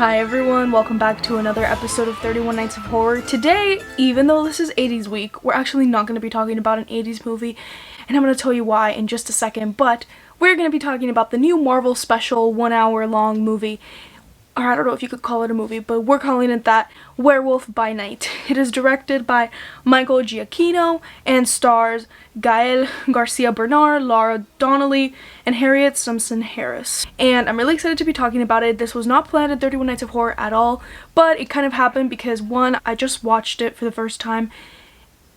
Hi everyone, welcome back to another episode of 31 Nights of Horror. Today, even though this is 80s week, we're actually not going to be talking about an 80s movie, and I'm going to tell you why in just a second, but we're going to be talking about the new Marvel special 1 hour long movie, or I don't know if you could call it a movie, but we're calling it that, Werewolf by Night. It is directed by Michael Giacchino and stars Gael Garcia Bernal, Laura Donnelly, and Harriet Simpson Harris. And I'm really excited to be talking about it. This was not planned at 31 Nights of Horror at all, but it kind of happened because one, I just watched it for the first time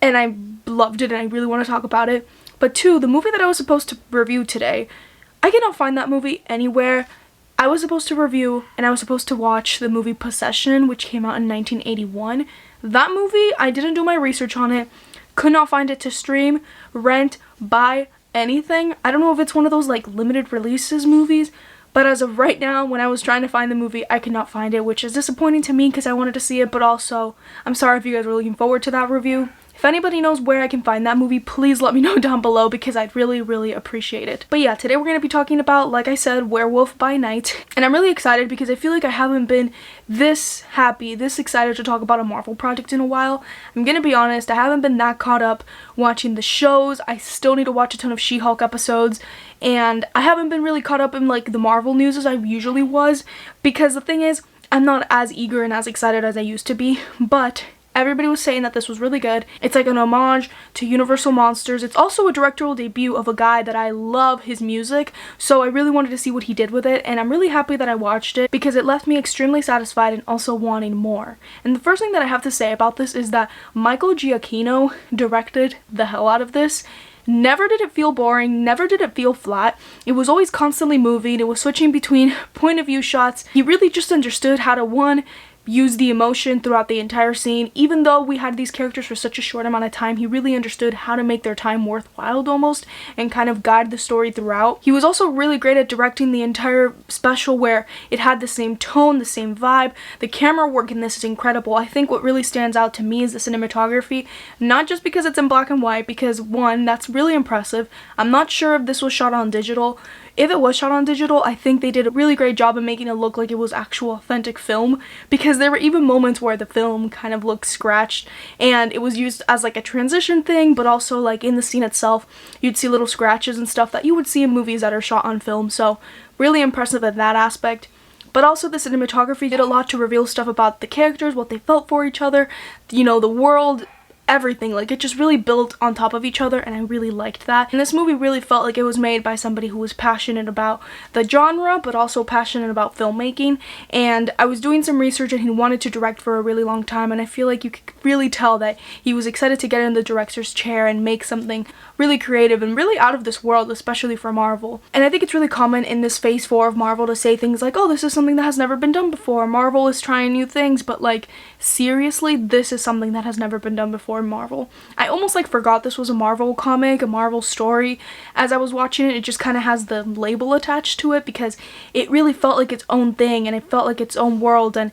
and I loved it and I really want to talk about it. But two, the movie that I was supposed to review today, I cannot find that movie anywhere. I was supposed to review and I was supposed to watch the movie Possession, which came out in 1981. That movie, I didn't do my research on it, could not find it to stream, rent, buy, anything. I don't know if it's one of those like limited releases movies, but as of right now, when I was trying to find the movie, I could not find it, which is disappointing to me because I wanted to see it, but also, I'm sorry if you guys were looking forward to that review. If anybody knows where I can find that movie, please let me know down below because I'd really appreciate it. But yeah, today we're going to be talking about, like I said, Werewolf by Night. And I'm really excited because I feel like I haven't been this happy, this excited to talk about a Marvel project in a while. I'm going to be honest, I haven't been that caught up watching the shows. I still need to watch a ton of She-Hulk episodes. And I haven't been really caught up in like the Marvel news as I usually was. Because the thing is, I'm not as eager and as excited as I used to be. But everybody was saying that this was really good. It's like an homage to Universal Monsters. It's also a directorial debut of a guy that I love his music, so I really wanted to see what he did with it, and I'm really happy that I watched it because it left me extremely satisfied and also wanting more. And the first thing that I have to say about this is that Michael Giacchino directed the hell out of this. Never did it feel boring, never did it feel flat. It was always constantly moving, it was switching between point of view shots. He really just understood how to, one, use the emotion throughout the entire scene. Even though we had these characters for such a short amount of time, he really understood how to make their time worthwhile almost and kind of guide the story throughout. He was also really great at directing the entire special where it had the same tone, the same vibe. The camera work in this is incredible. I think what really stands out to me is the cinematography, not just because it's in black and white, because one, that's really impressive. I'm not sure if this was shot on digital. If it was shot on digital, I think they did a really great job of making it look like it was actual authentic film, because there were even moments where the film kind of looked scratched and it was used as like a transition thing, but also like in the scene itself you'd see little scratches and stuff that you would see in movies that are shot on film, so really impressive in that aspect. But also the cinematography did a lot to reveal stuff about the characters, what they felt for each other, you know, the world, everything. Like, it just really built on top of each other, and I really liked that. And this movie really felt like it was made by somebody who was passionate about the genre, but also passionate about filmmaking. And I was doing some research, and he wanted to direct for a really long time, and I feel like you could really tell that he was excited to get in the director's chair and make something really creative and really out of this world, especially for Marvel. And I think it's really common in this phase 4 of Marvel to say things like, oh, this is something that has never been done before. Marvel is trying new things, but like, seriously, this is something that has never been done before in Marvel. I almost like forgot this was a Marvel comic, a Marvel story. As I was watching it, it just kind of has the label attached to it because it really felt like its own thing and it felt like its own world, and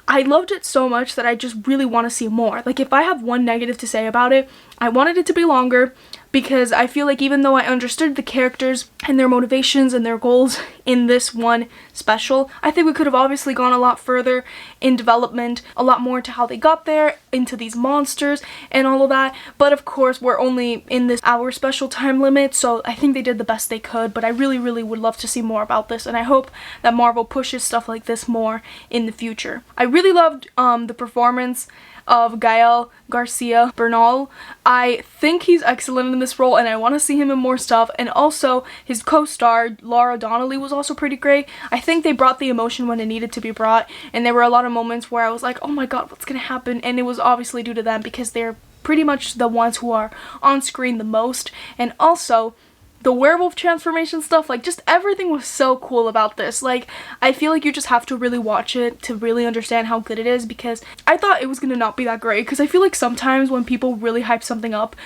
I loved it so much that I just really want to see more. Like, if I have one negative to say about it, I wanted it to be longer, because I feel like even though I understood the characters and their motivations and their goals in this one special, I think we could have obviously gone a lot further in development, a lot more into how they got there, into these monsters and all of that. But of course, we're only in this hour special time limit, so I think they did the best they could, but I really would love to see more about this, and I hope that Marvel pushes stuff like this more in the future. I really loved the performance of Gael Garcia Bernal. I think he's excellent in this role and I want to see him in more stuff, and also his co-star Laura Donnelly was also pretty great. I think they brought the emotion when it needed to be brought, and there were a lot of moments where I was like, oh my god, what's gonna happen? And it was obviously due to them because they're pretty much the ones who are on screen the most. And also the werewolf transformation stuff, like, just everything was so cool about this. Like, I feel like you just have to really watch it to really understand how good it is, because I thought it was gonna not be that great, because I feel like sometimes when people really hype something up,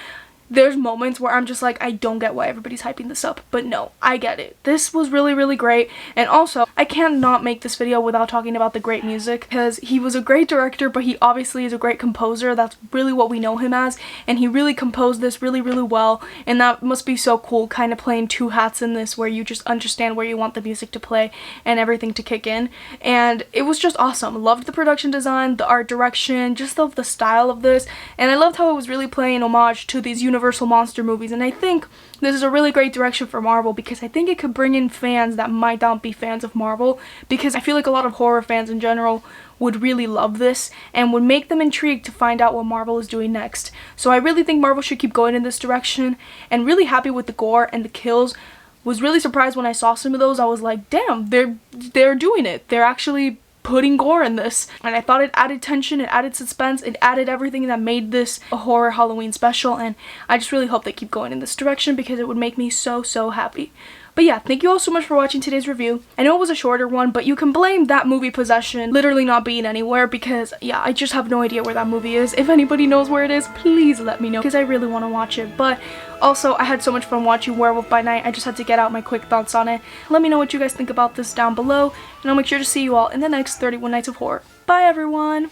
there's moments where I'm just like, I don't get why everybody's hyping this up, but no, I get it. This was really, really great. And also, I can't not make this video without talking about the great music, because he was a great director, but he obviously is a great composer. That's really what we know him as, and he really composed this really, really well, and that must be so cool, kind of playing two hats in this, where you just understand where you want the music to play and everything to kick in. And it was just awesome. Loved the production design, the art direction, just loved the style of this, and I loved how it was really playing homage to these Universal monster movies. And I think this is a really great direction for Marvel, because I think it could bring in fans that might not be fans of Marvel, because I feel like a lot of horror fans in general would really love this and would make them intrigued to find out what Marvel is doing next. So I really think Marvel should keep going in this direction, and really happy with the gore and the kills. Was really surprised when I saw some of those. I was like, damn, they're doing it. They're actually putting gore in this, and I thought it added tension, it added suspense, it added everything that made this a horror Halloween special, and I just really hope they keep going in this direction, because it would make me so, so happy. But yeah, thank you all so much for watching today's review. I know it was a shorter one, but you can blame that movie Possession literally not being anywhere, because yeah, I just have no idea where that movie is. If anybody knows where it is, please let me know, because I really want to watch it. But also, I had so much fun watching Werewolf by Night. I just had to get out my quick thoughts on it. Let me know what you guys think about this down below, and I'll make sure to see you all in the next 31 Nights of Horror. Bye everyone!